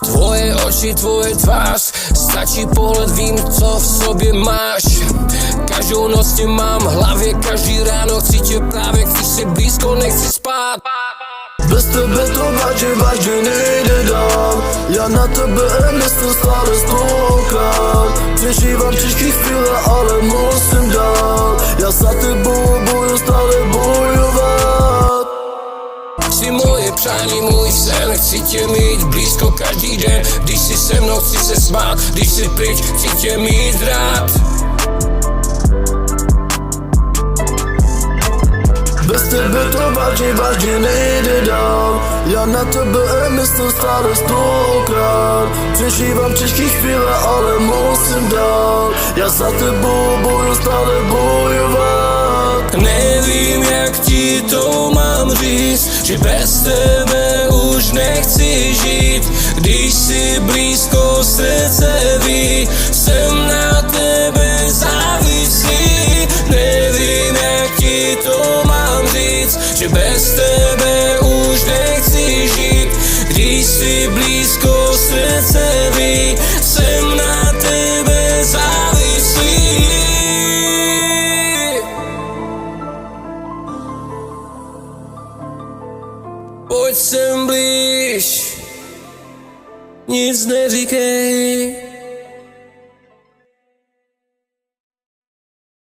Tvoje oči, tvoje tvář, stačí pohled, vím, co v sobě máš. Každou noc tě mám v hlavě, každý ráno chci tě právě, chci si blízko, nechci spát. Bez tebe to vážně nejde dál. Já na tebe myslím stále stokrát. Přežívám těžký chvíle, ale musím dál. Já za tebou budu stále bojovat. Jsi moje přání, můj sen, chci tě mít blízko každý den. Když jsi se mnou, chci se smát, když jsi pryč, chci tě mít rád. Bez tebe to vážně nejde dál. Já na tebe myslím stále stokrát. Přežívám těžký chvíle, ale musím dál. Já za tebou budu stále bojovat. Nevím, jak ti to mám říct, že bez tebe už nechci žít. Když jsi blízko, srdce ví, jsem na tebe závislý. Nevím, jak ti to mám říct, že bez tebe už nechci žít. Když jsi blízko, srdce ví, jsem na tebe závislý. Pojď sem blíž, nic neříkej.